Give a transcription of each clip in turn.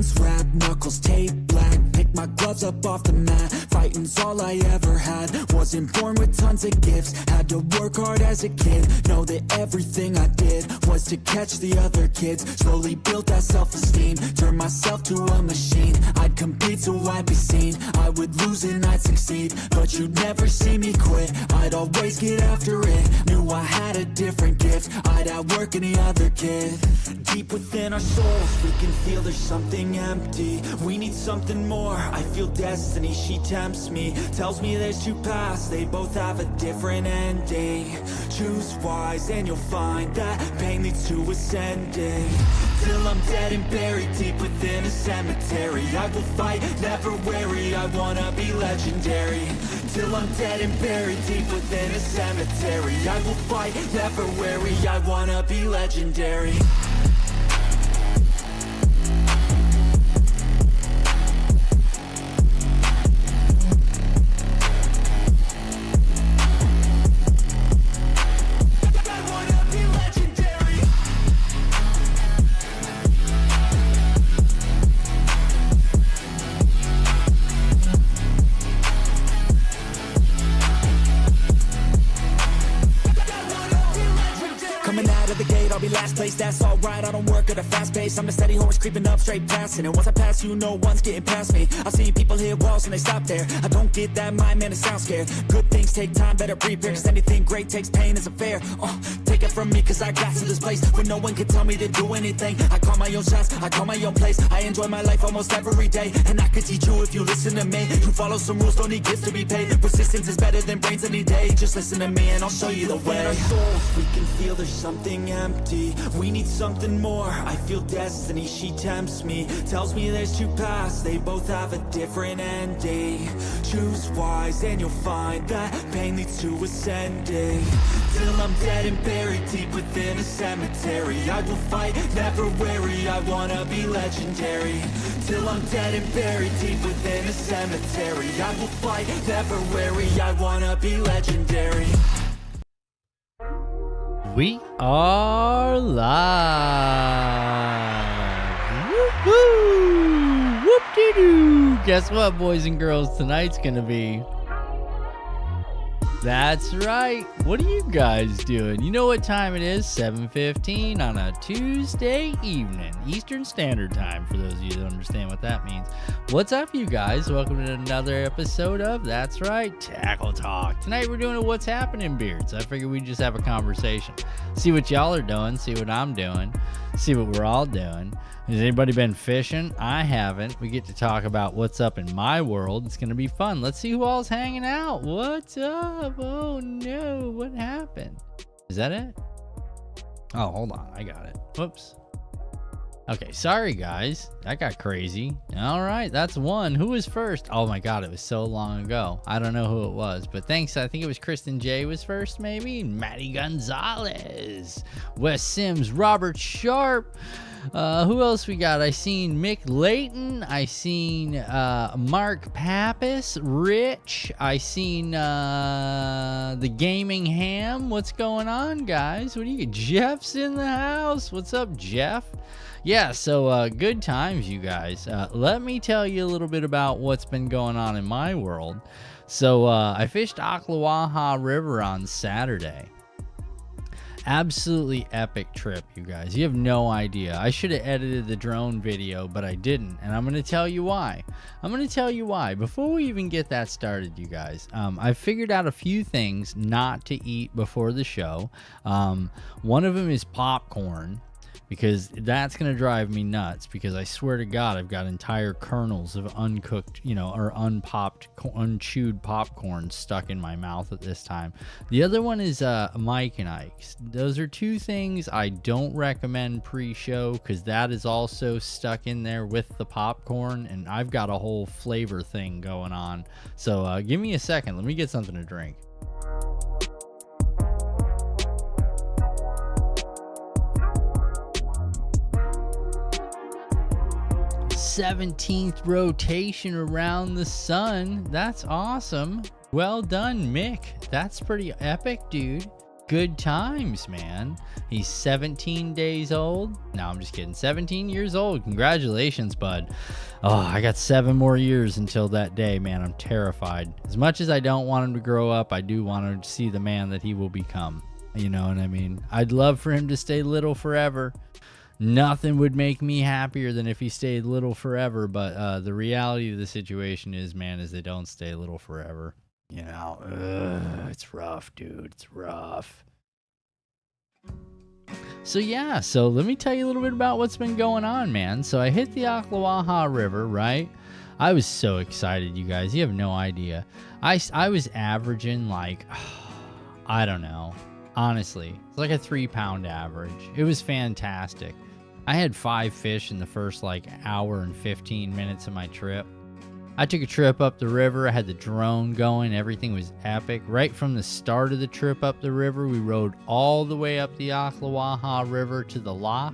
hands wrapped, knuckles taped black. Pick my gloves up off the mat. Fighting's all I ever had. Wasn't born with tons of gifts. Had to work hard as a kid. Know that everything I did was to catch the other kids. Slowly built that self-esteem. Turned myself to a machine. I'd compete so I'd be seen. I would lose and I'd succeed, but you'd never see me quit. I'd always get after it. Knew I had a different gift. I'd outwork any other kid. Deep within our souls, we can feel there's something empty. We need something more. I feel destiny, she tempts me. Tells me there's two paths, they both have a different ending. Choose wise and you'll find that pain leads to ascending. Till I'm dead and buried deep within a cemetery. I will fight, never weary, I wanna be legendary. Till I'm dead and buried deep within a cemetery. I will fight, never weary, I wanna be legendary. I'll be last place, that's alright, I don't work at a fast pace. I'm a steady horse creeping up straight past it. And once I pass you, no one's getting past me. I've seen people hit walls and they stop there. I don't get that mind, man, it sounds scared. Good things take time, better prepare, cause anything great takes pain as a fair. Take it from me, cause I got to this place where no one can tell me to do anything. I call my own shots, I call my own place. I enjoy my life almost every day, and I could teach you if you listen to me. You follow some rules, don't need gifts to be paid. Persistence is better than brains any day. Just listen to me and I'll show you the way. In our souls, we can feel there's something empty. We need something more. I feel destiny, she tempts me. Tells me there's two paths, they both have a different ending. Choose wise and you'll find that pain leads to ascending. Till I'm dead and buried deep within a cemetery. I will fight, never weary, I wanna be legendary. Till I'm dead and buried deep within a cemetery. I will fight, never weary, I wanna be legendary. We are live. Woo-hoo! Whoop-de-doo! Guess what, boys and girls? Tonight's gonna be... That's right. What are you guys doing? You know what time it is? 7:15 on a Tuesday evening, Eastern Standard Time, for those of you that understand what that means. What's up, you guys? Welcome to another episode of, that's right, Tackle Talk. Tonight we're doing a What's Happening Beards. I figured we'd just have a conversation. See what y'all are doing, see what I'm doing, see what we're all doing. Has anybody been fishing? I haven't. We get to talk about what's up in my world. It's going to be fun. Let's see who all's hanging out. What's up? Oh, no. What happened? Is that it? Oh, hold on. I got it. Whoops. Okay, sorry, guys. That got crazy. All right, that's one. Who was first? Oh, my God, it was so long ago. I don't know who it was, but thanks. I think it was Kristen J was first, maybe. Maddie Gonzalez. Wes Sims. Robert Sharp. Who else we got? I seen Mick Layton. I seen Mark Pappas. Rich. I seen the Gaming Ham. What's going on, guys? What do you get? Jeff's in the house. What's up, Jeff? Yeah, so good times, you guys. Let me tell you a little bit about what's been going on in my world. So I fished Ocklawaha River on Saturday. Absolutely epic trip, you guys. You have no idea. I should have edited the drone video, but I didn't, and I'm going to tell you why. Before we even get that started, you guys, I figured out a few things not to eat before the show. One of them is popcorn, because that's going to drive me nuts, because I swear to God, I've got entire kernels of uncooked, or unpopped, unchewed popcorn stuck in my mouth at this time. The other one is Mike and Ike's. Those are two things I don't recommend pre-show, because that is also stuck in there with the popcorn, and I've got a whole flavor thing going on. So give me a second. Let me get something to drink. 17th rotation around the sun. That's awesome. Well done, Mick. That's pretty epic, dude. good times, man. He's 17 days old. No, I'm just kidding. 17 years old. Congratulations, bud. Oh, I got 7 more years until that day, man. I'm terrified. As much as I don't want him to grow up, I do want him to see the man that he will become. You know what I mean? I'd love for him to stay little forever. Nothing would make me happier than if he stayed little forever, but the reality of the situation is, man, is they don't stay little forever. You know, it's rough, dude. It's rough. So yeah, so let me tell you a little bit about what's been going on, man. So I hit the Ocklawaha River, right? I was so excited, you guys. You have no idea. I was averaging like, I don't know. Honestly, it's like a 3-pound average. It was fantastic. I had 5 fish in the first like hour and 15 minutes of my trip. I took a trip up the river. I had the drone going. Everything was epic. Right from the start of the trip up the river, we rode all the way up the Ocklawaha River to the lock,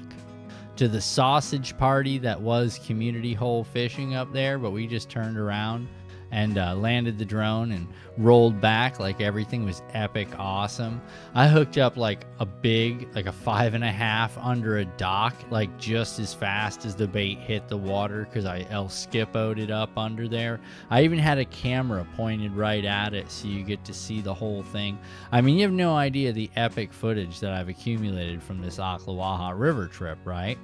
to the sausage party that was community hole fishing up there, but we just turned around and landed the drone and rolled back like everything was epic awesome. I hooked up like a 5.5 under a dock, like just as fast as the bait hit the water, because I El Skippo'd it up under there. I even had a camera pointed right at it so you get to see the whole thing. I mean, you have no idea the epic footage that I've accumulated from this Ocklawaha River trip, right?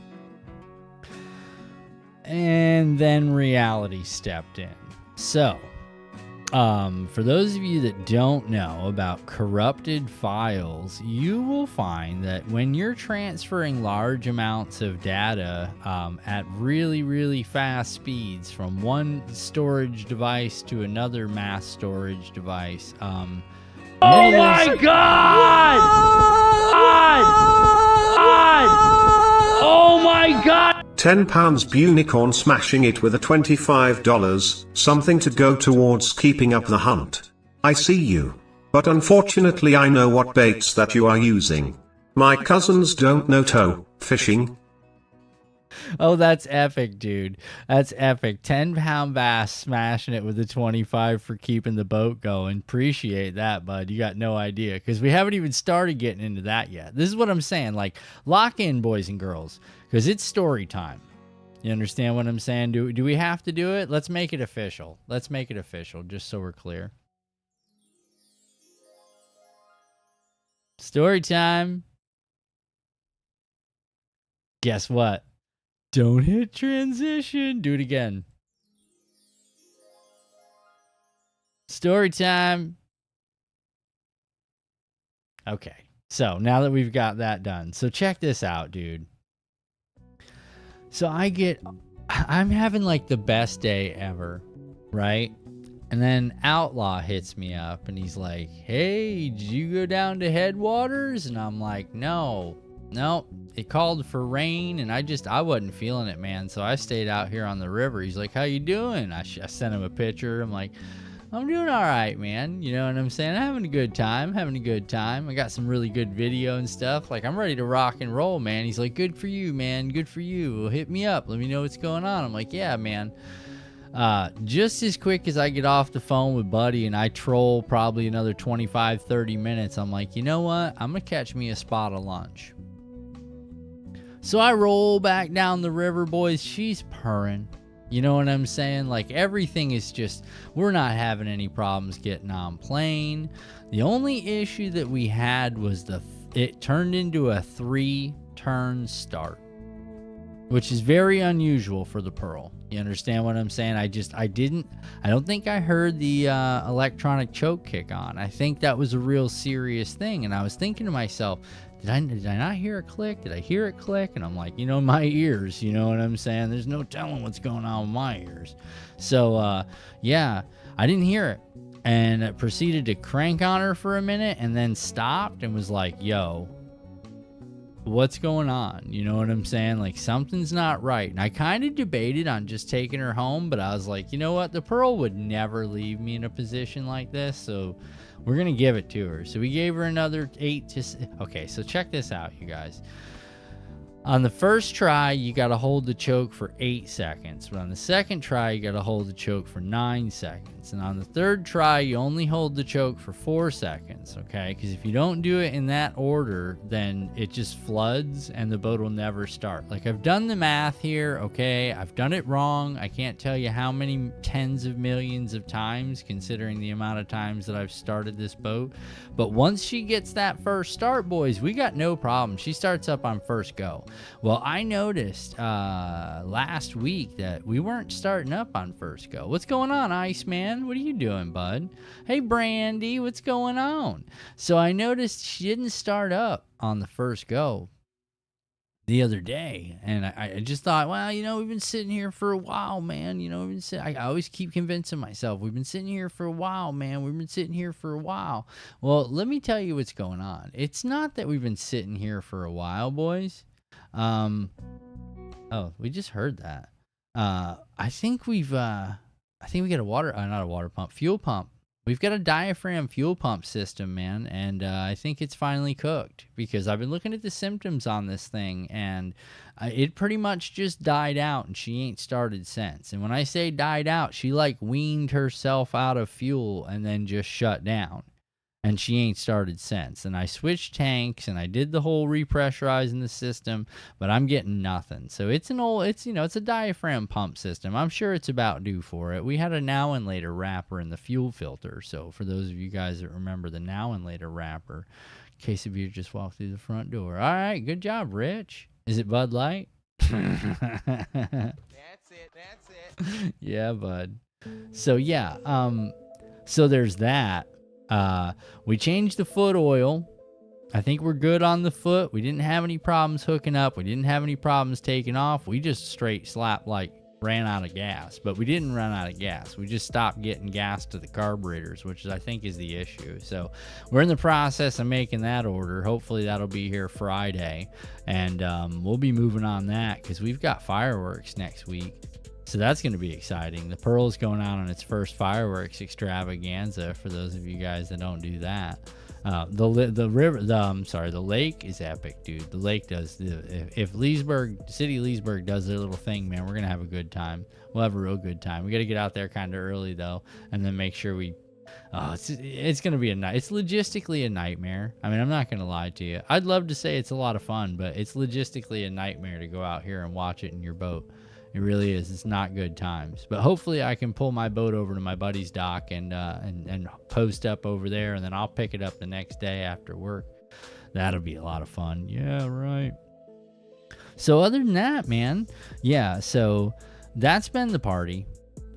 And then reality stepped in. So, for those of you that don't know about corrupted files, you will find that when you're transferring large amounts of data at really, really fast speeds from one storage device to another mass storage device, oh my God! Oh my God! £10 Bunicorn smashing it with a $25, something to go towards keeping up the hunt. I see you. But unfortunately I know what baits that you are using. My cousins don't know tow fishing. Oh, that's epic, dude. That's epic. 10-pound bass smashing it with a 25 for keeping the boat going. Appreciate that, bud. You got no idea, because we haven't even started getting into that yet. This is what I'm saying. Like, lock in, boys and girls, because it's story time. You understand what I'm saying? Do we have to do it? Let's make it official. Let's make it official, just so we're clear. Story time. Guess what? Don't hit transition. Do it again. Story time. Okay. So now that we've got that done. So check this out, dude. So I'm having like the best day ever, right? And then Outlaw hits me up and he's like, hey, did you go down to Headwaters? And I'm like, no, it called for rain and I wasn't feeling it, man. So I stayed out here on the river. He's like, how you doing? I sent him a picture. I'm like, I'm doing all right, man. You know what I'm saying? I'm having a good time. I got some really good video and stuff. Like, I'm ready to rock and roll, man. He's like, good for you, man. Good for you. Well, hit me up. Let me know what's going on. I'm like, yeah, man. Just as quick as I get off the phone with Buddy and I troll probably another 25, 30 minutes, I'm like, you know what? I'm going to catch me a spot of lunch. So I roll back down the river, boys. She's purring. You know what I'm saying? Like, everything is just, we're not having any problems getting on plane. The only issue that we had was it turned into a 3-turn start, which is very unusual for the Pearl. You understand what I'm saying? I don't think I heard the electronic choke kick on. I think that was a real serious thing. And I was thinking to myself, did I not hear a click? Did I hear it click? And I'm like, my ears, you know what I'm saying? There's no telling what's going on with my ears. So, yeah, I didn't hear it. And it proceeded to crank on her for a minute and then stopped and was like, yo, what's going on? You know what I'm saying? Like, something's not right. And I kind of debated on just taking her home, but I was like, you know what? The Pearl would never leave me in a position like this. So we're going to give it to her. So we gave her another 8 to... Okay, so check this out, you guys. On the first try, you got to hold the choke for 8 seconds. But on the second try, you got to hold the choke for 9 seconds. And on the third try, you only hold the choke for 4 seconds, okay? Because if you don't do it in that order, then it just floods and the boat will never start. Like, I've done the math here, okay? I've done it wrong. I can't tell you how many tens of millions of times, considering the amount of times that I've started this boat. But once she gets that first start, boys, we got no problem. She starts up on first go. Well, I noticed last week that we weren't starting up on first go. What's going on, Iceman? What are you doing, bud? Hey, Brandy, what's going on? So I noticed she didn't start up on the first go the other day, and I just thought, well, you know, we've been sitting here for a while, man. You know, I always keep convincing myself we've been sitting here for a while, man. We've been sitting here for a while. Well, let me tell you what's going on. It's not that we've been sitting here for a while, boys. Oh, we just heard that. I think we got a fuel pump. We've got a diaphragm fuel pump system, man, and I think it's finally cooked, because I've been looking at the symptoms on this thing, and it pretty much just died out, and she ain't started since. And when I say died out, she like weaned herself out of fuel and then just shut down. And she ain't started since. And I switched tanks and I did the whole repressurizing the system, but I'm getting nothing. So it's a diaphragm pump system. I'm sure it's about due for it. We had a now and later wrapper in the fuel filter. So for those of you guys that remember the now and later wrapper, in case of you just walked through the front door. All right, good job, Rich. Is it Bud Light? That's it. Yeah, bud. So yeah, so there's that. We changed the foot oil. I think we're good on the foot. We didn't have any problems hooking up. We didn't have any problems taking off. We just straight ran out of gas, but we didn't run out of gas. We just stopped getting gas to the carburetors, which I think is the issue. So we're in the process of making that order. Hopefully that'll be here Friday, and we'll be moving on that because we've got fireworks next week. So that's going to be exciting. The Pearl's going out on its first fireworks extravaganza for those of you guys that don't do that. The lake is epic, dude. The lake does, if City Leesburg does their little thing, man, we're going to have a good time. We'll have a real good time. We got to get out there kind of early though, and then make sure it's going to be it's logistically a nightmare. I mean, I'm not going to lie to you. I'd love to say it's a lot of fun, but it's logistically a nightmare to go out here and watch it in your boat. It really is. It's not good times. But hopefully I can pull my boat over to my buddy's dock and post up over there, and then I'll pick it up the next day after work. That'll be a lot of fun. Yeah, right. So other than that, man, yeah, so that's been the party.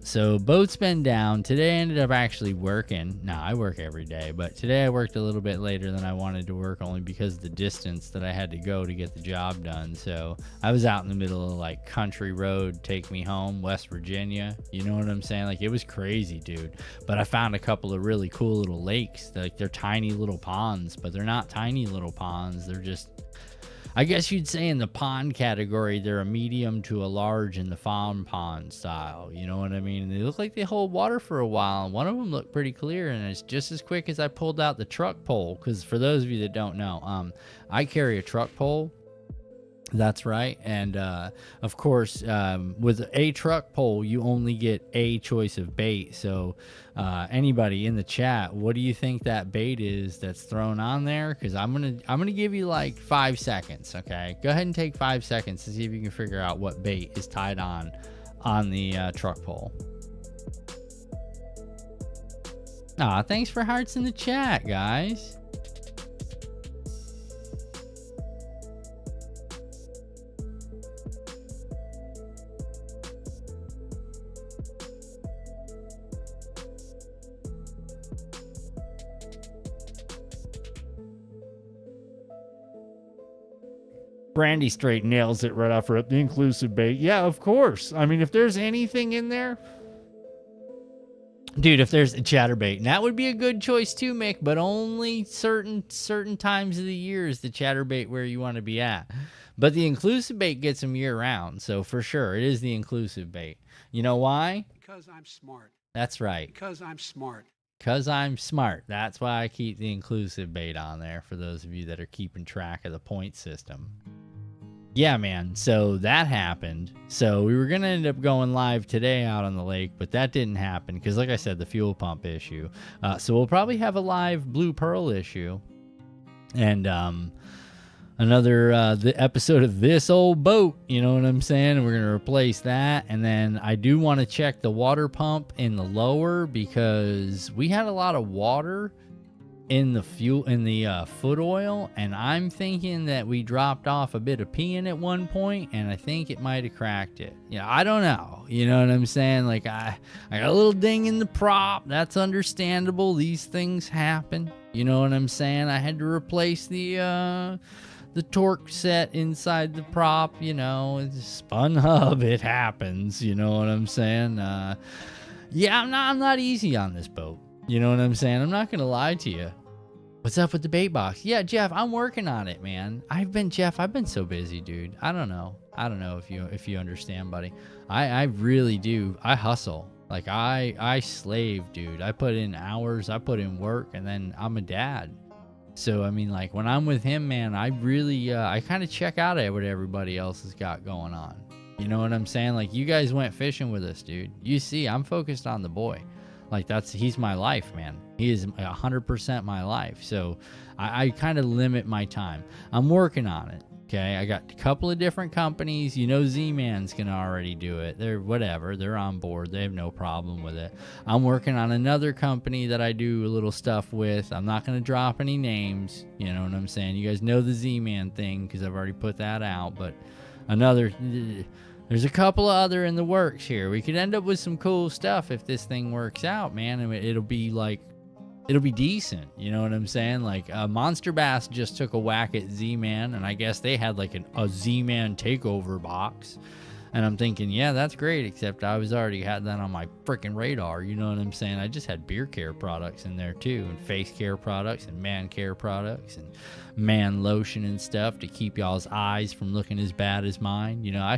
So boat's been down. Today I ended up actually working. Now, I work every day, but today I worked a little bit later than I wanted to work, only because of the distance that I had to go to get the job done. So I was out in the middle of like country road, take me home, West Virginia. You know what I'm saying? Like, it was crazy, dude. But I found a couple of really cool little lakes. They're tiny little ponds, but they're not tiny little ponds. They're just, I guess you'd say in the pond category, they're a medium to a large in the farm pond style. You know what I mean? And they look like they hold water for a while. And one of them looked pretty clear, and it's just as quick as I pulled out the truck pole. Because for those of you that don't know, I carry a truck pole. That's right. And of course, with a truck pole, you only get a choice of bait. So anybody in the chat, what do you think that bait is that's thrown on there? Because I'm gonna give you like 5 seconds. Okay, go ahead and take 5 seconds to see if you can figure out what bait is tied on the truck pole. Thanks for hearts in the chat, guys. Brandy straight nails it right off rip. The inclusive bait. Yeah, of course. I mean, if there's anything in there, dude, if there's a chatterbait, and that would be a good choice too, Mick, but only certain times of the year is the chatterbait where you want to be at. But the inclusive bait gets them year round. So for sure, it is the inclusive bait. You know why? Because I'm smart. That's right. Because I'm smart. Because I'm smart. That's why I keep the inclusive bait on there for those of you that are keeping track of the point system. yeah, man. So that happened. So we were going to end up going live today out on the lake, but that didn't happen because, like I said, the fuel pump issue. So we'll probably have a live Blue Pearl issue. And another the episode of This Old Boat, you know what I'm saying? We're going to replace that. And then I do want to check the water pump in the lower because we had a lot of water in the fuel, in the foot oil, and I'm thinking that we dropped off a bit of pee in at one point, and I think it might have cracked it. You know, I don't know. You know what I'm saying? Like I got a little ding in the prop. That's understandable. These things happen. You know what I'm saying? I had to replace the torque set inside the prop. You know, it's a spun hub. It happens. You know what I'm saying? Yeah, I'm not easy on this boat. You know what I'm saying? I'm not going to lie to you. What's up with the bait box? Yeah, Jeff, I'm working on it, man. I've been so busy, dude. I don't know if you understand, buddy. I really do. I hustle. Like I slave, dude. I put in hours, I put in work, and then I'm a dad. So, I mean, like when I'm with him, man, I really, I kind of check out at what everybody else has got going on. You know what I'm saying? Like you guys went fishing with us, dude. You see, I'm focused on the boy. Like he's my life, man. He is 100% my life. So I kind of limit my time. I'm working on it. Okay. I got a couple of different companies. You know, Z-Man's going to already do it. They're on board. They have no problem with it. I'm working on another company that I do a little stuff with. I'm not going to drop any names. You know what I'm saying? You guys know the Z-Man thing because I've already put that out, but there's a couple of other in the works here. We could end up with some cool stuff if this thing works out, man. I mean, it'll be decent. You know what I'm saying? Like Monster Bass just took a whack at Z-Man, and I guess they had like a Z-Man takeover box. And I'm thinking, yeah, that's great, except I was already had that on my freaking radar. You know what I'm saying? I just had beer care products in there too, and face care products, and man care products, and man lotion and stuff to keep y'all's eyes from looking as bad as mine. You know, I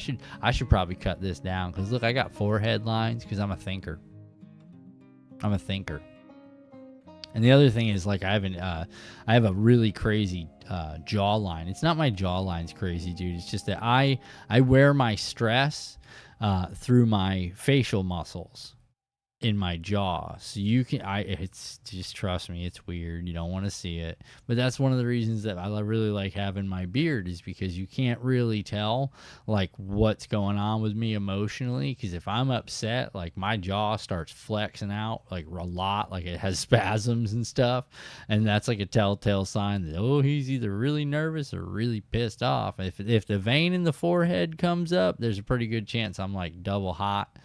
should probably cut this down because look, I got 4 headlines because I'm a thinker. And the other thing is, like, I have a really crazy jawline. It's not my jawline's crazy, dude. It's just that I wear my stress through my facial muscles in my jaw. So it's just, trust me, it's weird. You don't want to see it. But that's one of the reasons that I really like having my beard, is because you can't really tell like what's going on with me emotionally. Because if I'm upset, like my jaw starts flexing out like a lot, like it has spasms and stuff. And that's like a telltale sign that, oh, he's either really nervous or really pissed off. If the vein in the forehead comes up, there's a pretty good chance I'm like double hot.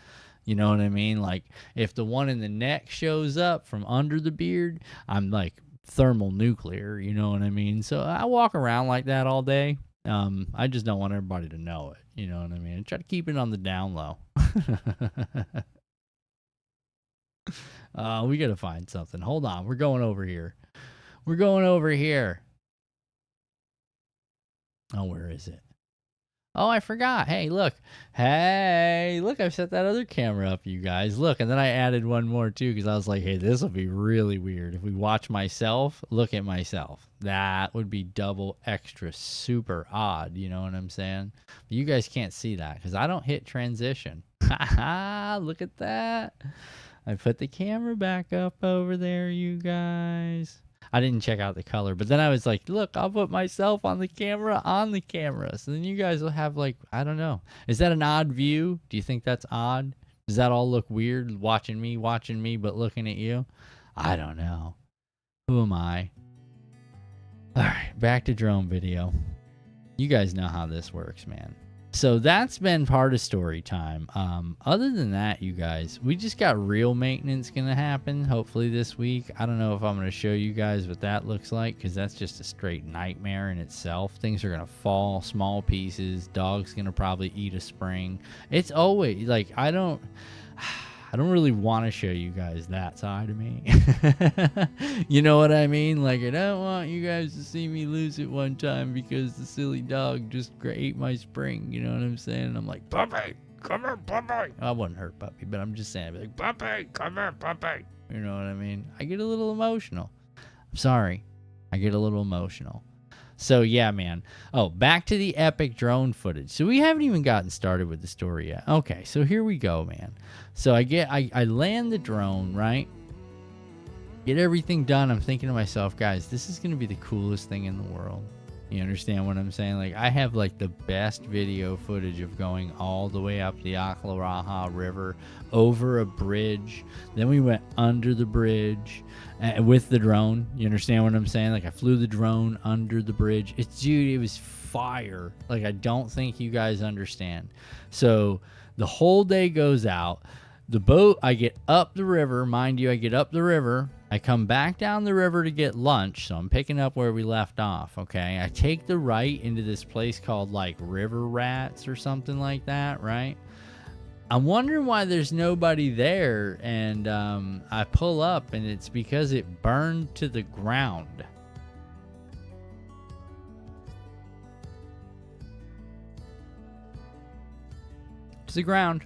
You know what I mean? Like if the one in the neck shows up from under the beard, I'm like thermonuclear. You know what I mean? So I walk around like that all day. I just don't want everybody to know it. You know what I mean? I try to keep it on the down low. We got to find something. Hold on. We're going over here. Oh, where is it? Oh, I forgot. Hey, look, I've set that other camera up, you guys. Look, and then I added one more, too, because I was like, hey, this will be really weird. If we watch myself, look at myself. That would be double extra super odd, you know what I'm saying? But you guys can't see that because I don't hit transition. Ha-ha, look at that. I put the camera back up over there, you guys. I didn't check out the color, but then I was like, look, I'll put myself on the camera. So then you guys will have like, I don't know. Is that an odd view? Do you think that's odd? Does that all look weird? Watching me, but looking at you? I don't know. Who am I? All right, back to drone video. You guys know how this works, man. So that's been part of story time. Other than that, you guys, we just got real maintenance gonna happen hopefully this week. I don't know if I'm gonna show you guys what that looks like because that's just a straight nightmare in itself. Things are gonna fall, small pieces. Dog's gonna probably eat a spring. It's always like I don't really want to show you guys that side of me. You know what I mean? Like, I don't want you guys to see me lose it one time because the silly dog just ate my spring. You know what I'm saying? And I'm like, Puppy, come here, Puppy. I wouldn't hurt Puppy, but I'm just saying, I'd be like, Puppy, come here, Puppy. You know what I mean? I get a little emotional. I'm sorry. I get a little emotional. So yeah, man. Oh, back to the epic drone footage. So we haven't even gotten started with the story yet. Okay, so here we go, man. So I land the drone, right? Get everything done. I'm thinking to myself, guys, this is gonna be the coolest thing in the world. You understand what I'm saying? Like, I have like the best video footage of going all the way up the Ocklawaha River, over a bridge. Then we went under the bridge with the drone. You understand what I'm saying? Like, I flew the drone under the bridge. Dude, it was fire. Like, I don't think you guys understand. So the whole day goes out. The boat, I get up the river. Mind you, I get up the river. I come back down the river to get lunch, so I'm picking up where we left off, okay? I take the right into this place called, like, River Rats or something like that, right? I'm wondering why there's nobody there, and I pull up, and it's because it burned to the ground. To the ground.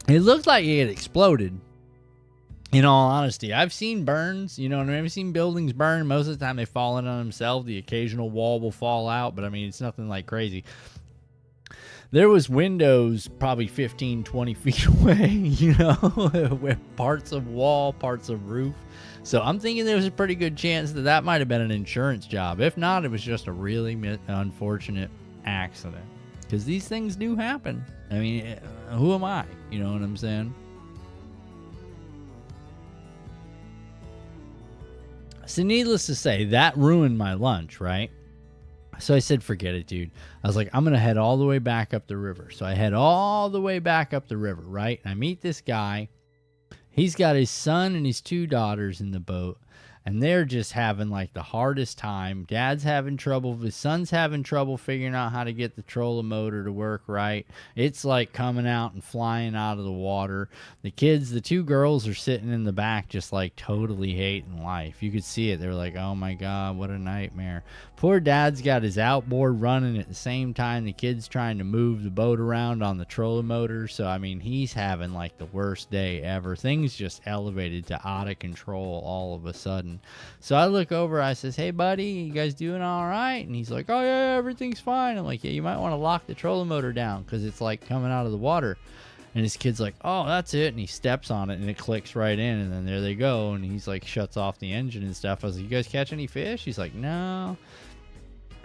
It looked like it had exploded. In all honesty, I've seen burns, you know, and I've seen buildings burn. Most of the time they fall in on themselves. The occasional wall will fall out, but I mean, it's nothing like crazy. There was windows probably 15, 20 feet away, you know, with parts of wall, parts of roof. So I'm thinking there was a pretty good chance that that might have been an insurance job. If not, it was just a really unfortunate accident. Because these things do happen. I mean, who am I? You know what I'm saying? So needless to say, that ruined my lunch, right? So I said, forget it, dude. I was like, I'm going to head all the way back up the river. So I head all the way back up the river, right? And I meet this guy. He's got his son and his 2 daughters in the boat. And they're just having like the hardest time. Dad's having trouble. His son's having trouble figuring out how to get the trolling motor to work right. It's like coming out and flying out of the water. The kids, the 2 girls are sitting in the back just like totally hating life. You could see it. They're like, oh my God, what a nightmare. Poor dad's got his outboard running at the same time. The kid's trying to move the boat around on the trolling motor. So, I mean, he's having like the worst day ever. Things just elevated to out of control all of a sudden. So I look over, I says, hey buddy, you guys doing all right? And he's like, oh yeah, everything's fine. I'm like, yeah, you might want to lock the trolling motor down because it's like coming out of the water. And his kid's like, oh, that's it. And he steps on it and it clicks right in, and then there they go. And he's like, shuts off the engine and stuff. I was like, you guys catch any fish? He's like, no.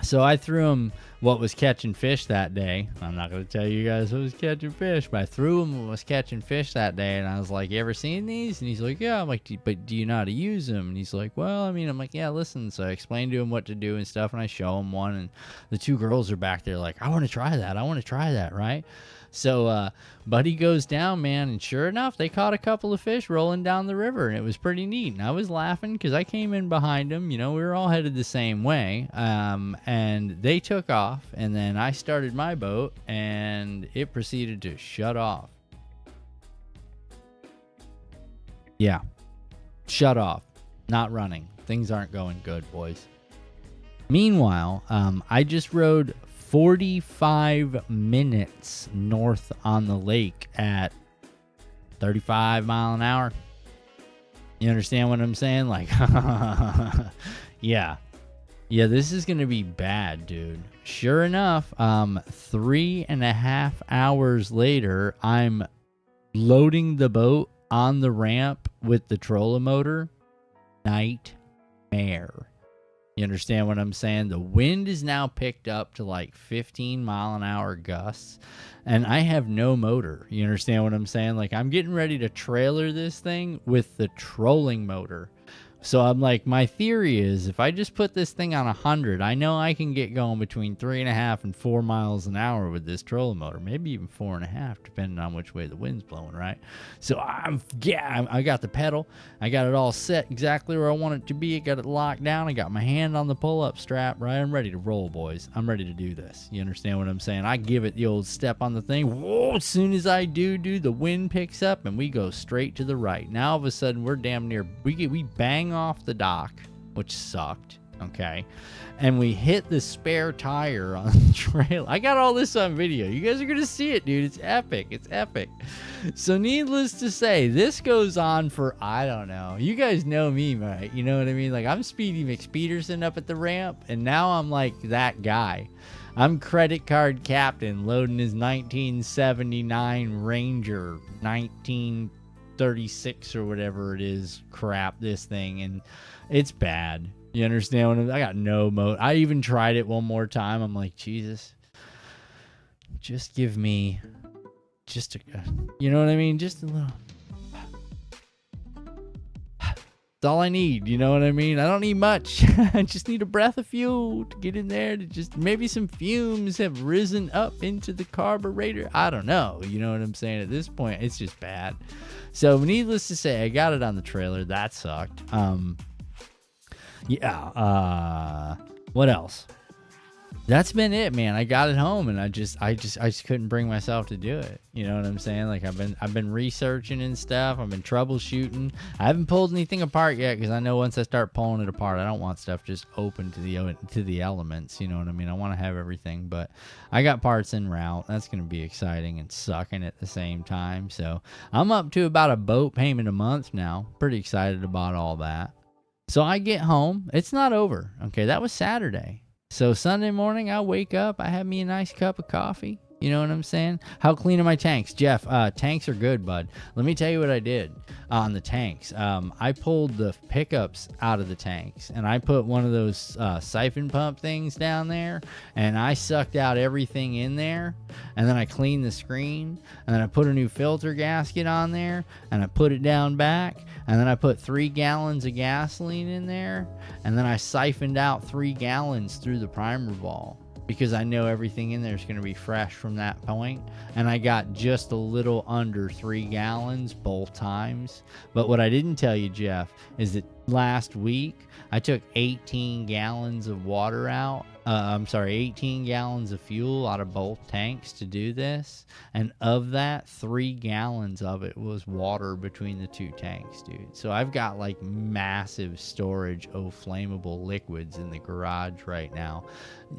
So I threw him what was catching fish that day. I'm not going to tell you guys what was catching fish, but I threw him what was catching fish that day. And I was like, you ever seen these? And he's like, yeah. I'm like, but do you know how to use them? And he's like, well, I mean, I'm like, yeah, listen. So I explained to him what to do and stuff, and I show him one. And the 2 girls are back there like, I want to try that. I want to try that, right? So Buddy goes down, man, and sure enough, they caught a couple of fish rolling down the river, and it was pretty neat. And I was laughing because I came in behind them. You know, we were all headed the same way, and they took off, and then I started my boat, and it proceeded to shut off. Yeah, shut off, not running. Things aren't going good, boys. Meanwhile, I just rode 45 minutes north on the lake at 35 mile an hour. You understand what I'm saying? Like, yeah, this is going to be bad, dude. Sure enough, 3.5 hours later, I'm loading the boat on the ramp with the trolling motor. Nightmare. You understand what I'm saying? The wind is now picked up to like 15 mile an hour gusts, and I have no motor. You understand what I'm saying? Like, I'm getting ready to trailer this thing with the trolling motor. So I'm like, my theory is if I just put this thing on 100, I know I can get going between 3.5 and 4 miles an hour with this trolling motor, maybe even 4.5, depending on which way the wind's blowing, right? So I got the pedal. I got it all set exactly where I want it to be. I got it locked down. I got my hand on the pull-up strap, right? I'm ready to roll, boys. I'm ready to do this. You understand what I'm saying? I give it the old step on the thing. Whoa, as soon as I do, the wind picks up and we go straight to the right. Now all of a sudden we're damn near, we bang off the dock, which sucked. Okay, and we hit the spare tire on the trail. I got all this on video. You guys are gonna see it, dude. It's epic. It's epic. So needless to say, this goes on for, I don't know. You guys know me, right? You know what I mean? Like, I'm Speedy McSpeederson up at the ramp, and now I'm like that guy. I'm credit card captain loading his 1979 Ranger 1936 or whatever it is crap, this thing, and it's bad. You understand what I got? No mode. I even tried it one more time. I'm like, Jesus, just give me just a, you know what I mean? Just a little. That's all I need. You know what I mean? I don't need much. I just need a breath of fuel to get in there, to just maybe some fumes have risen up into the carburetor. I don't know. You know what I'm saying? At this point, it's just bad. So needless to say, I got it on the trailer. That sucked. Yeah. What else? That's been it, man. I got it home, and I just couldn't bring myself to do it. You know what I'm saying? Like, I've been researching and stuff. I've been troubleshooting. I haven't pulled anything apart yet, because I know once I start pulling it apart, I don't want stuff just open to the elements. You know what I mean? I want to have everything, but I got parts en route. That's gonna be exciting and sucking at the same time. So I'm up to about a boat payment a month now. Pretty excited about all that. So I get home. It's not over. Okay, that was Saturday. So Sunday morning, I wake up. I have me a nice cup of coffee. You know what I'm saying? How clean are my tanks? Jeff, tanks are good, bud. Let me tell you what I did on the tanks. I pulled the pickups out of the tanks, and I put one of those siphon pump things down there, and I sucked out everything in there, and then I cleaned the screen, and then I put a new filter gasket on there, and I put it down back, and then I put 3 gallons of gasoline in there, and then I siphoned out 3 gallons through the primer ball, because I know everything in there is going to be fresh from that point. And I got just a little under 3 gallons both times. But what I didn't tell you, Jeff, is that last week I took 18 gallons of water out. 18 gallons of fuel out of both tanks to do this. And of that, 3 gallons of it was water between the 2 tanks, dude. So I've got like massive storage of flammable liquids in the garage right now.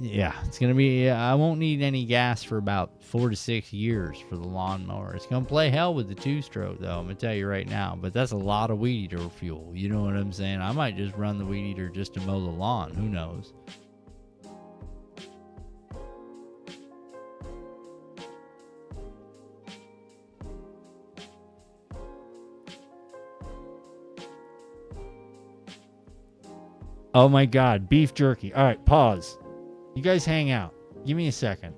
Yeah, it's going to be, I won't need any gas for about 4 to 6 years for the lawnmower. It's going to play hell with the 2-stroke, though, I'm going to tell you right now. But that's a lot of weed eater fuel. You know what I'm saying? I might just run the weed eater just to mow the lawn. Who knows? Oh my God, beef jerky. All right, pause. You guys hang out. Give me a second.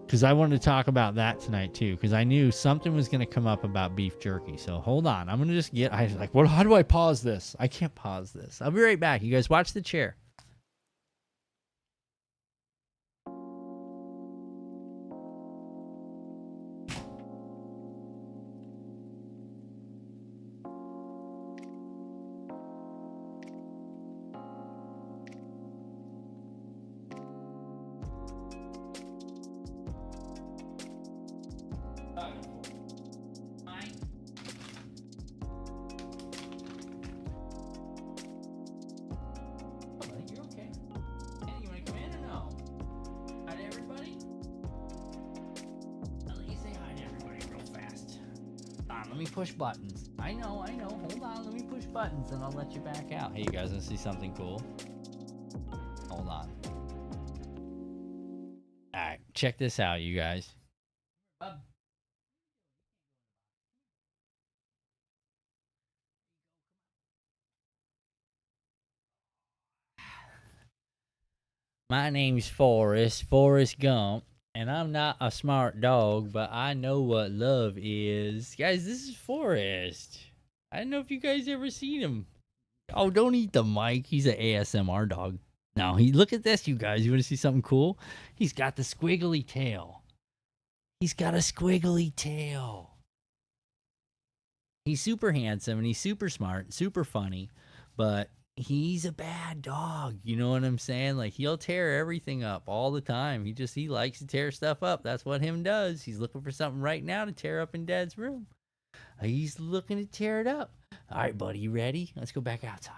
Because I wanted to talk about that tonight too. Because I knew something was going to come up about beef jerky. So hold on. I'm going to just get, I was like, how do I pause this? I can't pause this. I'll be right back. You guys watch the chair. Let me push buttons. I know. Hold on. Let me push buttons and I'll let you back out. Hey, you guys want to see something cool? Hold on. All right. Check this out, you guys. My name's Forrest Gump. And I'm not a smart dog, but I know what love is. Guys, this is Forrest. I don't know if you guys ever seen him. Oh, don't eat the mic. He's an ASMR dog. Now, look at this, you guys. You want to see something cool? He's got the squiggly tail. He's got a squiggly tail. He's super handsome, and he's super smart, super funny, but he's a bad dog. You know what I'm saying? Like, he'll tear everything up all the time. He likes to tear stuff up. That's what him does. He's looking for something right now to tear up in Dad's room. He's looking to tear it up. All right, buddy, you ready? Let's go back outside.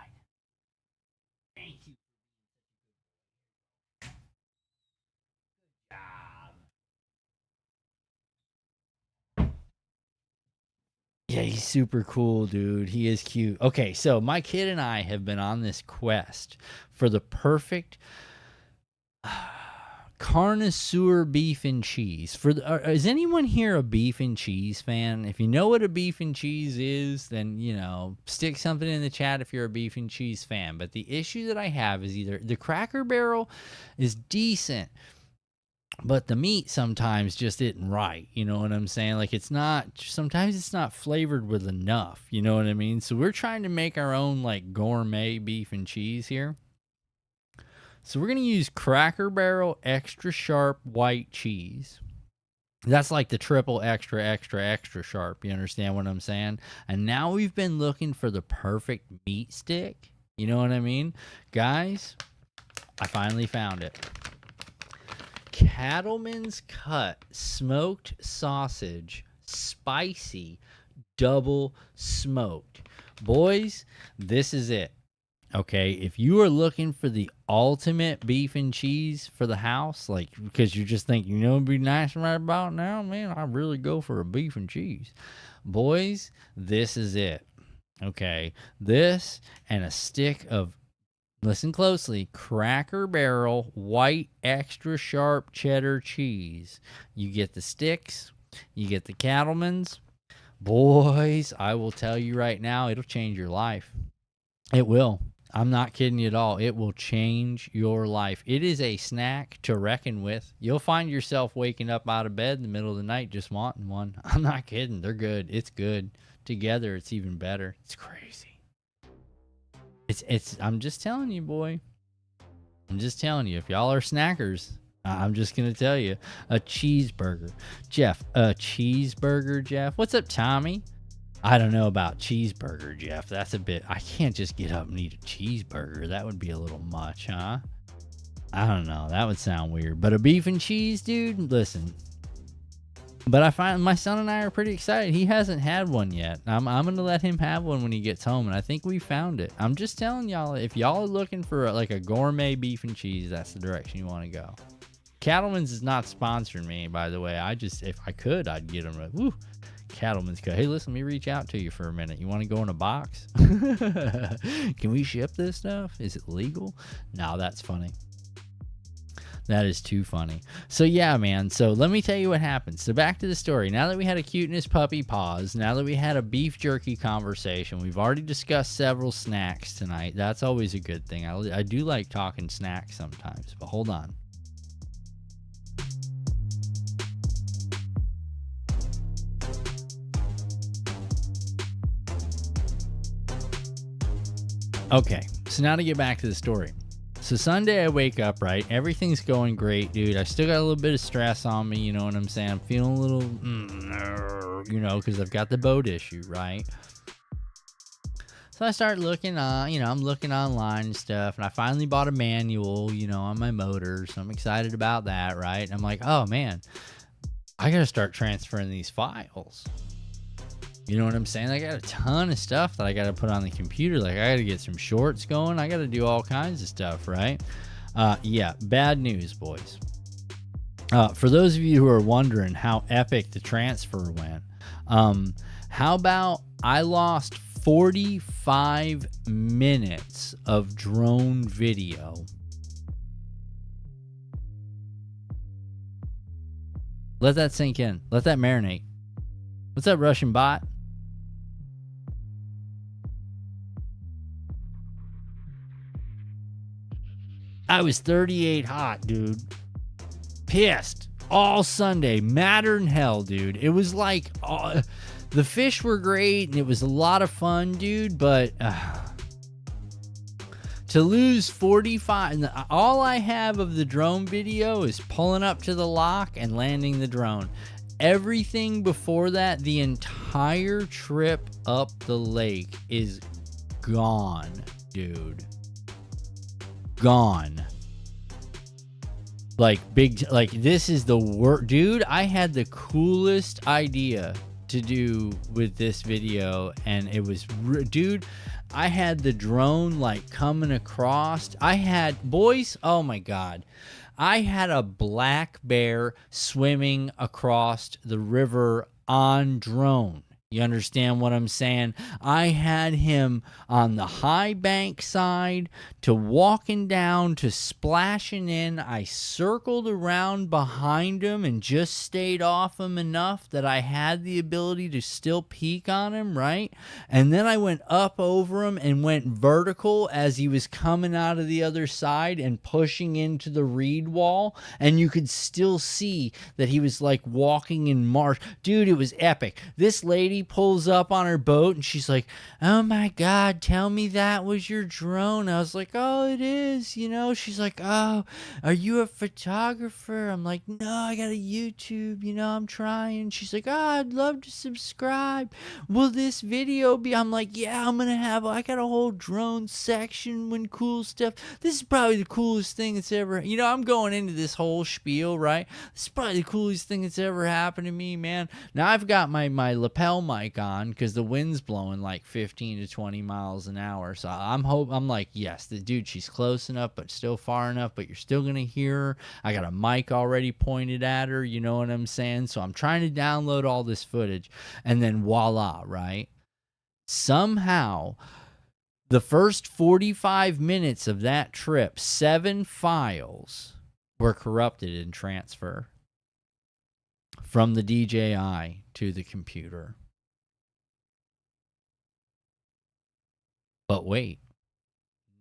Thank you. Yeah, he's super cool, dude. He is cute. Okay, so my kid and I have been on this quest for the perfect connoisseur beef and cheese. Is anyone here a beef and cheese fan? If you know what a beef and cheese is, then, you know, stick something in the chat if you're a beef and cheese fan. But the issue that I have is either the Cracker Barrel is decent, but the meat sometimes just isn't right. You know what I'm saying? Like, sometimes it's not flavored with enough. You know what I mean? So we're trying to make our own, like, gourmet beef and cheese here. So we're going to use Cracker Barrel extra sharp white cheese. That's like the triple extra sharp. You understand what I'm saying? And now we've been looking for the perfect meat stick. You know what I mean? Guys, I finally found it. Cattleman's Cut smoked sausage, spicy, double smoked. Boys, this is it. Okay, if you are looking for the ultimate beef and cheese for the house, like, because you're just thinking, you know, it'd be nice right about now, man, I really go for a beef and cheese. Boys, this is it. Okay, this and a stick of, listen closely, Cracker Barrel white extra sharp cheddar cheese. You get the sticks, you get the Cattleman's. Boys, I will tell you right now, it'll change your life. It will. I'm not kidding you at all. It will change your life. It is a snack to reckon with. You'll find yourself waking up out of bed in the middle of the night just wanting one. I'm not kidding. They're good. It's good. Together, it's even better. It's crazy. I'm just telling you, boy. I'm just telling you. If y'all are snackers, I'm just going to tell you. A cheeseburger. Jeff, a cheeseburger, Jeff. What's up, Tommy? I don't know about cheeseburger, Jeff. That's a bit... I can't just get up and eat a cheeseburger. That would be a little much, huh? I don't know. That would sound weird. But a beef and cheese, dude? Listen. But I find my son and I are pretty excited. He hasn't had one yet. I'm going to let him have one when he gets home, and I think we found it. I'm just telling y'all, if y'all are looking for like a gourmet beef and cheese, that's the direction you want to go. Cattleman's is not sponsoring me, by the way. If I could, I'd get them. Woo. Cattleman's Cut. Hey, listen, let me reach out to you for a minute. You want to go in a box? Can we ship this stuff? Is it legal? No, that's funny. That is too funny. So yeah, man. So let me tell you what happened. So back to the story. Now that we had a cuteness puppy pause, now that we had a beef jerky conversation, we've already discussed several snacks tonight. That's always a good thing. I do like talking snacks sometimes, but hold on. Okay, so now to get back to the story. So Sunday I wake up, right? Everything's going great, dude. I still got a little bit of stress on me, you know what I'm saying? I'm feeling a little, you know, because I've got the boat issue, right? So I start looking on, you know, I'm looking online and stuff, and I finally bought a manual, you know, on my motor, so I'm excited about that, right? And I'm like, oh, man, I got to start transferring these files. You know what I'm saying? I got a ton of stuff that I got to put on the computer. Like, I got to get some shorts going. I got to do all kinds of stuff, right? Yeah, bad news, boys. For those of you who are wondering how epic the transfer went, how about I lost 45 minutes of drone video. Let that sink in. Let that marinate. What's up, Russian bot? I was 38 hot, dude. Pissed all Sunday. Madder than hell, dude. It was like the fish were great and it was a lot of fun, dude. But to lose 45, all I have of the drone video is pulling up to the lock and landing the drone. Everything before that, the entire trip up the lake is gone, dude. Gone. Like this is the worst, dude. I had the coolest idea to do with this video, and it was, dude, I had the drone like coming across. I had, boys, oh my god, I had a black bear swimming across the river on drone. You understand what I'm saying? I had him on the high bank side to walking down to splashing in. I circled around behind him and just stayed off him enough that I had the ability to still peek on him, right? And then I went up over him and went vertical as he was coming out of the other side and pushing into the reed wall. And you could still see that he was like walking in march. Dude, it was epic. This lady pulls up on her boat and she's like, "Oh my God, tell me that was your drone." I was like, "Oh, it is." You know, she's like, "Oh, are you a photographer?" I'm like, "No, I got a YouTube, you know, I'm trying." She's like, "Oh, I'd love to subscribe. Will this video be?" I'm like, "Yeah, I got a whole drone section when cool stuff. This is probably the coolest thing that's ever," you know, I'm going into this whole spiel, right? This is probably the coolest thing that's ever happened to me, man. Now I've got my lapel mic on because the wind's blowing like 15 to 20 miles an hour. So I'm like, yes, the dude, she's close enough, but still far enough, but you're still going to hear her. I got a mic already pointed at her. You know what I'm saying? So I'm trying to download all this footage and then voila, right? Somehow the first 45 minutes of that trip, 7 files were corrupted in transfer from the DJI to the computer. But wait,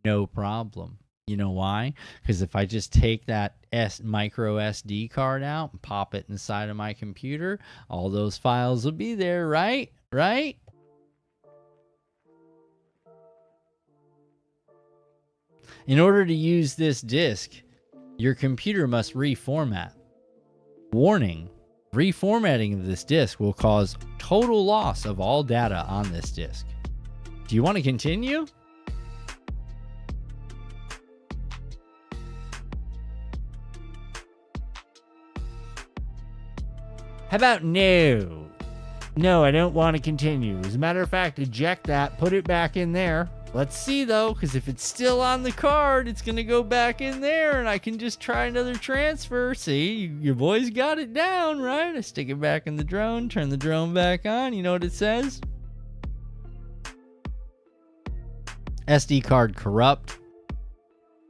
no problem. You know why? Because if I just take that micro SD card out and pop it inside of my computer, all those files will be there, right? Right? In order to use this disk, your computer must reformat. Warning, reformatting of this disk will cause total loss of all data on this disk. Do you want to continue? How about no? No, I don't want to continue. As a matter of fact, eject that, put it back in there. Let's see though, because if it's still on the card, it's going to go back in there and I can just try another transfer. See, your boy's got it down, right? I stick it back in the drone, turn the drone back on. You know what it says? SD card corrupt.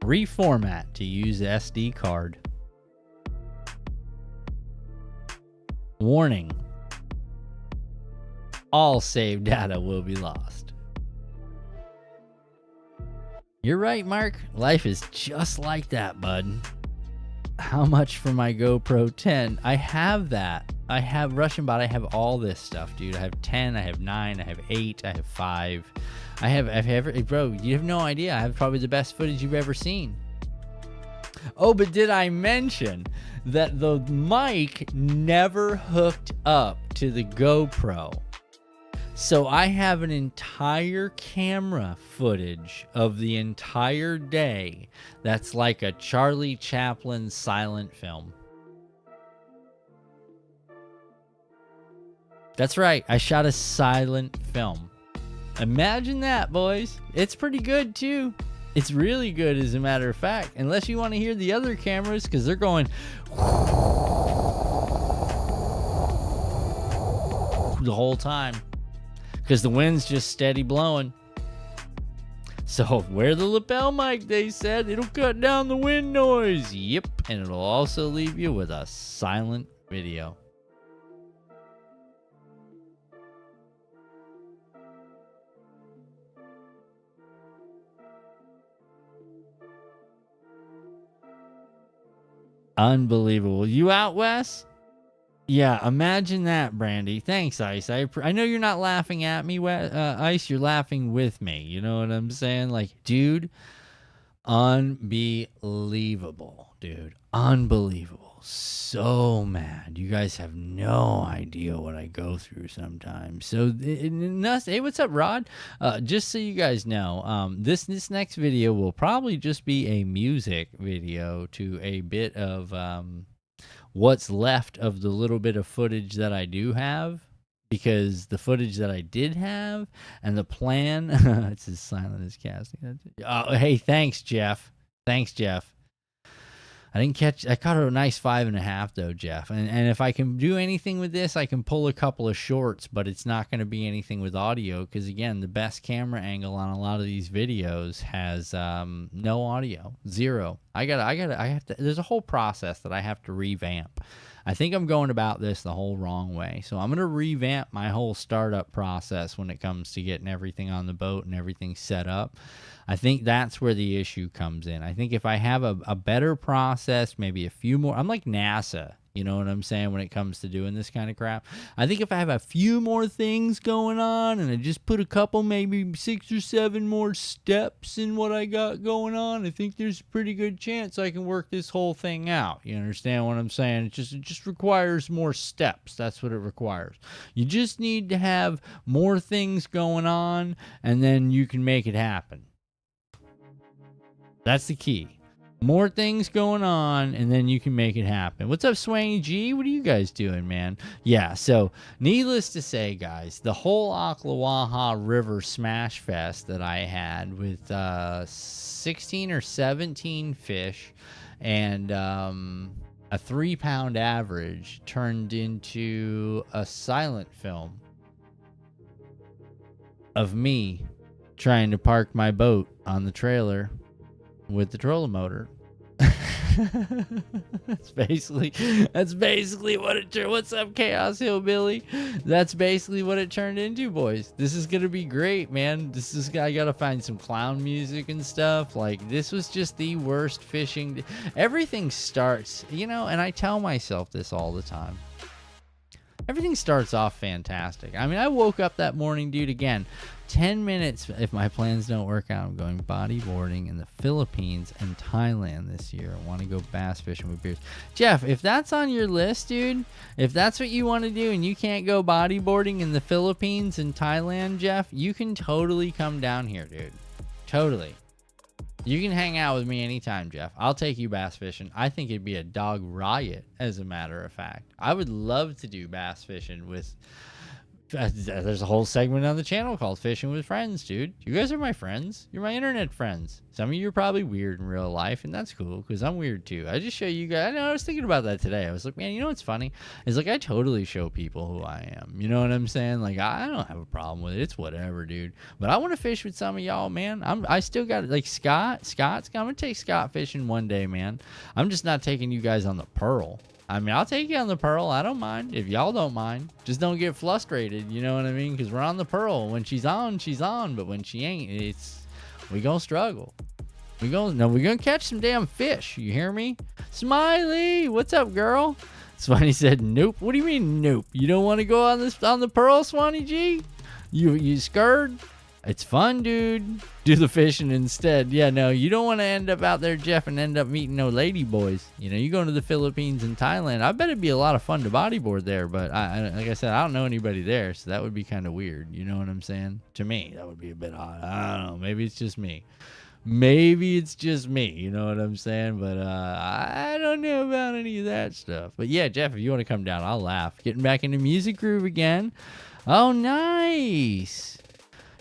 Reformat to use SD card. Warning. All saved data will be lost. You're right, Mark. Life is just like that, bud. How much for my GoPro 10? I have that. I have Russian Bot. I have all this stuff, dude. I have 10, I have 9, I have 8, I have 5. Bro, you have no idea. I have probably the best footage you've ever seen. Oh, but did I mention that the mic never hooked up to the GoPro? So I have an entire camera footage of the entire day that's like a Charlie Chaplin silent film. That's right, I shot a silent film. Imagine that, boys. It's pretty good too. It's really good, as a matter of fact. Unless you want to hear the other cameras, because they're going the whole time. Because the wind's just steady blowing. So wear the lapel mic, they said. It'll cut down the wind noise. Yep. And it'll also leave you with a silent video. Unbelievable. You out, Wes? Yeah, imagine that, Brandy. Thanks, Ice. I know you're not laughing at me, Ice. You're laughing with me. You know what I'm saying? Like, dude, unbelievable, dude. Unbelievable. So mad. You guys have no idea what I go through sometimes. So, hey, what's up, Rod? Just so you guys know, this next video will probably just be a music video to a bit of what's left of the little bit of footage that I do have, because the footage that I did have and the plan, it's as silent as casting. Hey, thanks, Jeff. Thanks, Jeff. I caught a nice 5.5 though, Jeff. And if I can do anything with this, I can pull a couple of shorts, but it's not going to be anything with audio because again, the best camera angle on a lot of these videos has no audio, zero. I have to. There's a whole process that I have to revamp. I think I'm going about this the whole wrong way. So I'm going to revamp my whole startup process when it comes to getting everything on the boat and everything set up. I think that's where the issue comes in. I think if I have a better process, maybe a few more, I'm like NASA, you know what I'm saying, when it comes to doing this kind of crap. I think if I have a few more things going on and I just put a couple, maybe 6 or 7 more steps in what I got going on, I think there's a pretty good chance I can work this whole thing out. You understand what I'm saying? It just requires more steps. That's what it requires. You just need to have more things going on and then you can make it happen. That's the key. More things going on, and then you can make it happen. What's up, Swangy G? What are you guys doing, man? Yeah, so needless to say, guys, the whole Ocklawaha River Smash Fest that I had with 16 or 17 fish and a 3-pound average turned into a silent film of me trying to park my boat on the trailer with the trolling motor. that's basically what it turned. What's up, Chaos Hillbilly? That's basically what it turned into, boys. This is gonna be great, man. I gotta find some clown music and stuff. Like, this was just the worst fishing. Everything starts, you know, and I tell myself this all the time. Everything starts off fantastic. I mean, I woke up that morning, dude, again, 10 minutes, if my plans don't work out, I'm going bodyboarding in the Philippines and Thailand this year. I want to go bass fishing with beers. Jeff, if that's on your list, dude, if that's what you want to do and you can't go bodyboarding in the Philippines and Thailand, Jeff, you can totally come down here, dude. Totally. You can hang out with me anytime, Jeff. I'll take you bass fishing. I think it'd be a dog riot, as a matter of fact. I would love to do bass fishing with... There's a whole segment on the channel called Fishing with Friends, dude. You guys are my friends. You're my internet friends. Some of you are probably weird in real life, and that's cool, because I'm weird too. I just show you guys... I know, I was thinking about that today. I was like, man, you know what's funny? It's like, I totally show people who I am. You know what I'm saying? Like, I don't have a problem with it. It's whatever, dude. But I want to fish with some of y'all, man. I still got, like, Scott's... I'm going to take Scott fishing one day, man. I'm just not taking you guys on the Pearl. I mean, I'll take you on the Pearl. I don't mind. If y'all don't mind, just don't get frustrated. You know what I mean? Because we're on the Pearl. When she's on, she's on. But when she ain't, we gonna struggle. We're gonna catch some damn fish. You hear me? Smiley, what's up, girl? Swanee said, nope. What do you mean, nope? You don't want to go on the Pearl, Swanee G? You scared? It's fun, dude. Do the fishing instead. Yeah, no, you don't want to end up out there, Jeff, and end up meeting no lady boys. You know, you go to the Philippines and Thailand. I bet it'd be a lot of fun to bodyboard there, but like I said, I don't know anybody there, so that would be kind of weird. You know what I'm saying? To me, that would be a bit odd. I don't know. Maybe it's just me. You know what I'm saying? But I don't know about any of that stuff. But yeah, Jeff, if you want to come down, I'll laugh. Getting back into Music Groove again. Oh, nice.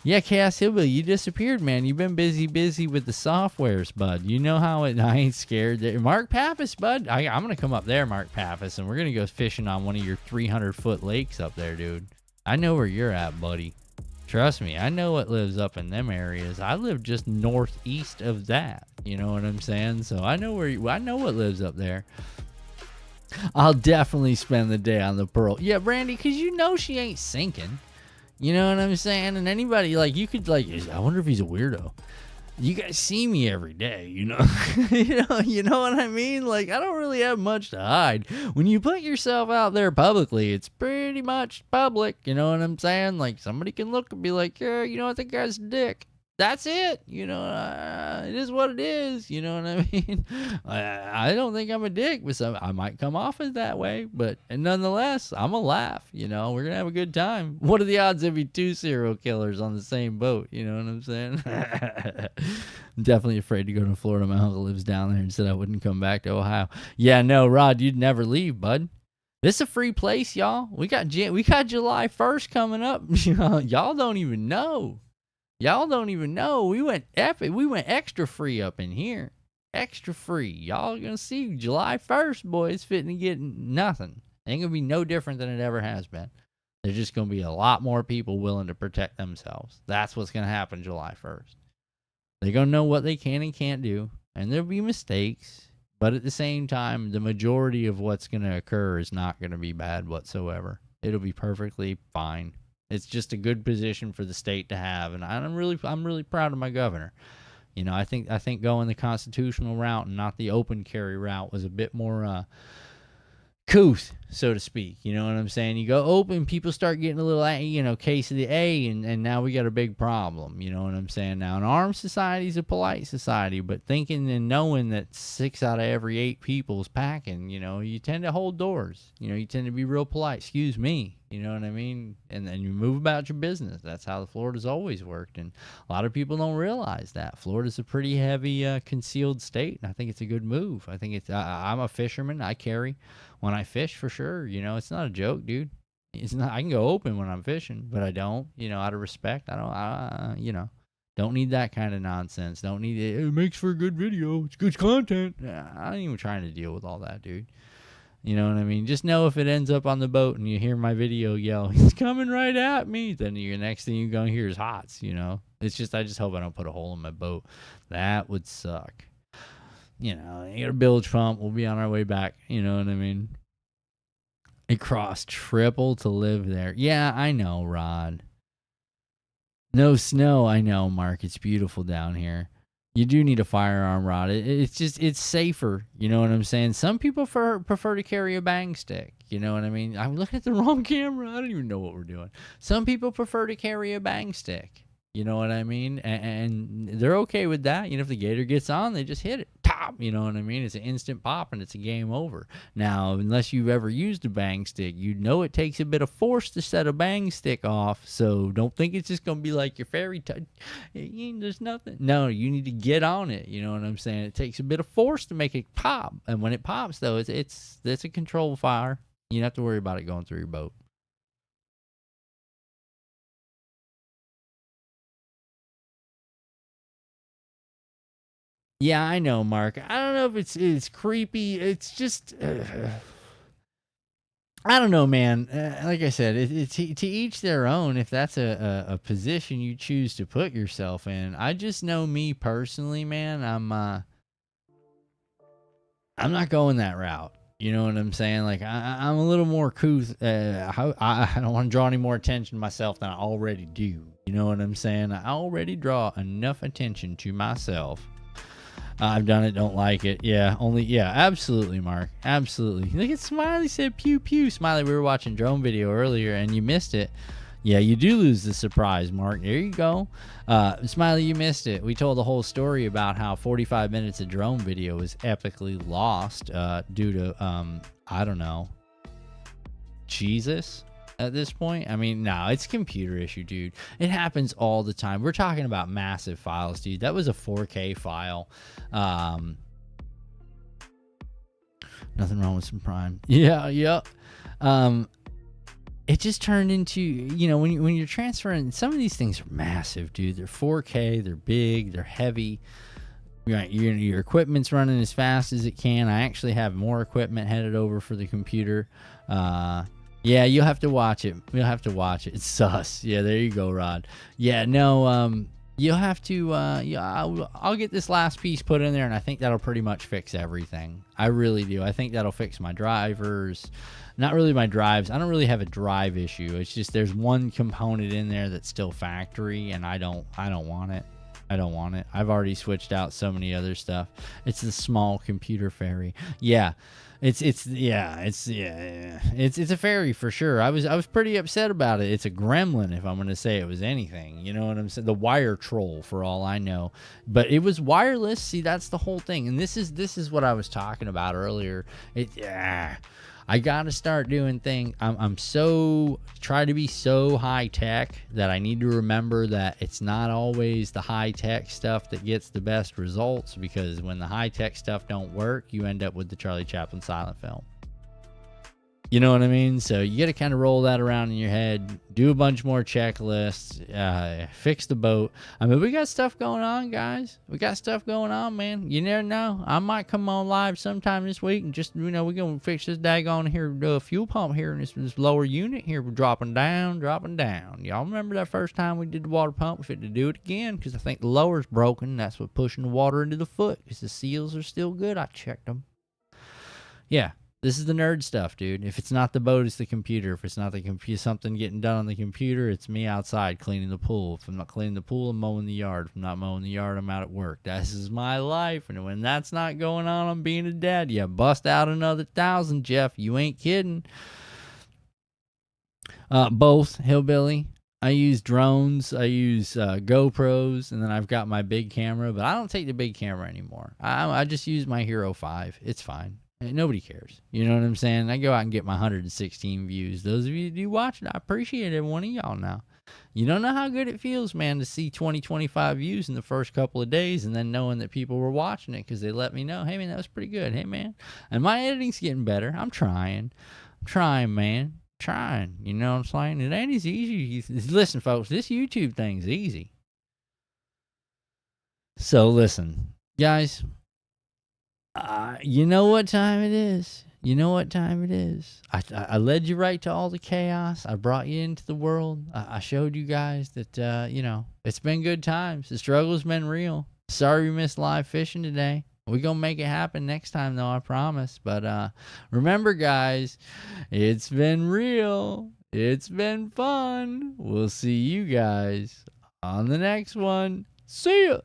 Yeah, Chaos Hillbilly, you disappeared, man. You've been busy with the softwares, bud. You know how it... I ain't scared. Mark Pappas, bud. I'm going to come up there, Mark Pappas, and we're going to go fishing on one of your 300-foot lakes up there, dude. I know where you're at, buddy. Trust me, I know what lives up in them areas. I live just northeast of that. You know what I'm saying? So I know I know what lives up there. I'll definitely spend the day on the Pearl. Yeah, Brandy, because you know she ain't sinking. You know what I'm saying? And anybody, like, you could, like, I wonder if he's a weirdo. You guys see me every day, you know? you know what I mean? Like, I don't really have much to hide. When you put yourself out there publicly, it's pretty much public. You know what I'm saying? Like, somebody can look and be like, yeah, you know what, that guy's a dick. That's it. You know, it is what it is. You know what I mean? I don't think I'm a dick, but I might come off as that way. But nonetheless, I'm going to laugh. You know, we're going to have a good time. What are the odds there'd be 2 serial killers on the same boat? You know what I'm saying? I'm definitely afraid to go to Florida. My uncle lives down there and said I wouldn't come back to Ohio. Yeah, no, Rod, you'd never leave, bud. This is a free place, y'all. We got July 1st coming up. Y'all don't even know. Y'all don't even know. We went extra free up in here. extra free. Y'all gonna see July 1st, boys, fitting to get nothing. Ain't gonna be no different than it ever has been. There's just gonna be a lot more people willing to protect themselves. That's what's gonna happen July 1st. They're gonna know what they can and can't do, and there'll be mistakes. But at the same time, the majority of what's gonna occur is not gonna be bad whatsoever. It'll be perfectly fine. It's just a good position for the state to have, and I'm really proud of my governor. You know, I think going the constitutional route and not the open carry route was a bit more couth, so to speak. You know what I'm saying? You go open, people start getting a little, case of the A, and now we got a big problem. You know what I'm saying? Now, an armed society is a polite society, but thinking and knowing that 6 out of every 8 people's packing, you tend to hold doors. You tend to be real polite. Excuse me. You know what I mean? And then you move about your business. That's how Florida's always worked. And a lot of people don't realize that. Florida's a pretty heavy concealed state, and I think it's a good move. I think I'm a fisherman. I carry when I fish for sure. It's not a joke, dude. It's not. I can go open when I'm fishing, but I don't. Out of respect, I don't need that kind of nonsense. Don't need it. It makes for a good video. It's good content. I ain't even trying to deal with all that, dude. You know what I mean? Just know if it ends up on the boat and you hear my video yell, he's coming right at me, then the next thing you're going to hear is hots, It's just, I just hope I don't put a hole in my boat. That would suck. You got a bilge pump. We'll be on our way back. You know what I mean? It costs triple to live there. Yeah, I know, Rod. No snow. I know, Mark. It's beautiful down here. You do need a firearm, Rod. It's safer. You know what I'm saying? Some people prefer to carry a bang stick. You know what I mean? I'm looking at the wrong camera. I don't even know what we're doing. Some people prefer to carry a bang stick. You know what I mean? And they're okay with that. If the gator gets on, they just hit it. Pop! You know what I mean? It's an instant pop and it's a game over. Now, unless you've ever used a bang stick, it takes a bit of force to set a bang stick off. So don't think it's just going to be like your fairy tale. There's nothing. No, you need to get on it. You know what I'm saying? It takes a bit of force to make it pop. And when it pops, though, it's a controlled fire. You don't have to worry about it going through your boat. Yeah, I know, Mark. I don't know if it's creepy. It's just, I don't know, man. Like I said, it's to each their own. If that's a position you choose to put yourself in, I just know me personally, man. I'm not going that route. You know what I'm saying? Like I'm a little more couth. I don't want to draw any more attention to myself than I already do. You know what I'm saying? I already draw enough attention to myself. I've done it, don't like it. Yeah, absolutely, Mark. Absolutely. Look at Smiley said pew pew. Smiley, we were watching drone video earlier and you missed it. Yeah, you do lose the surprise, Mark. There you go. Smiley, you missed it. We told the whole story about how 45 minutes of drone video was epically lost due to, I don't know, Jesus at this point. I mean, no, it's a computer issue, dude. It happens all the time. We're talking about massive files, dude. That was a 4K file. Nothing wrong with some Prime. Yeah. It just turned into, when you're transferring, some of these things are massive, dude. They're 4K, they're big, they're heavy. Your equipment's running as fast as it can. I actually have more equipment headed over for the computer. Yeah, you'll have to watch it. It's sus. Yeah, there you go, Rod. Yeah, no, you'll have to, I'll get this last piece put in there, and I think that'll pretty much fix everything. I really do. I think that'll fix my drivers. Not really my drives. I don't really have a drive issue. It's just there's one component in there that's still factory, and I don't want it. I've already switched out so many other stuff. It's the small computer fairy. Yeah. It's a fairy for sure. I was pretty upset about it. It's a gremlin, if I'm going to say it was anything. You know what I'm saying? The wire troll, for all I know. But it was wireless. See, that's the whole thing. And this is what I was talking about earlier. I got to start doing things. I'm try to be so high tech that I need to remember that it's not always the high tech stuff that gets the best results, because when the high tech stuff don't work, you end up with the Charlie Chaplin silent film. You know what I mean? So you got to kind of roll that around in your head, do a bunch more checklists, fix the boat. I mean, we got stuff going on, guys. We got stuff going on, man. You never know. I might come on live sometime this week and just, we're going to fix this daggone here fuel pump here in this lower unit here. We're dropping down. Y'all remember that first time we did the water pump? We fit to do it again because I think the lower's broken. That's what pushing the water into the foot because the seals are still good. I checked them. Yeah. This is the nerd stuff, dude. If it's not the boat, it's the computer. If it's not the something getting done on the computer, it's me outside cleaning the pool. If I'm not cleaning the pool, I'm mowing the yard. If I'm not mowing the yard, I'm out at work. This is my life. And when that's not going on, I'm being a dad. Yeah, bust out another 1,000, Jeff. You ain't kidding. Both, Hillbilly. I use drones. I use GoPros. And then I've got my big camera. But I don't take the big camera anymore. I just use my Hero 5. It's fine. Nobody cares. You know what I'm saying? I go out and get my 116 views. Those of you who do watch it, I appreciate every one of y'all now. You don't know how good it feels, man, to see 20, 25 views in the first couple of days and then knowing that people were watching it because they let me know, hey, man, that was pretty good. Hey, man. And my editing's getting better. I'm trying, man. Trying. You know what I'm saying? It ain't as easy. Listen, folks, this YouTube thing's easy. So, listen, guys. You know what time it is. I led you right to all the chaos. I brought you into the world. I showed you guys that, it's been good times. The struggle's been real. Sorry we missed live fishing today. We're going to make it happen next time, though, I promise. But remember, guys, it's been real. It's been fun. We'll see you guys on the next one. See ya.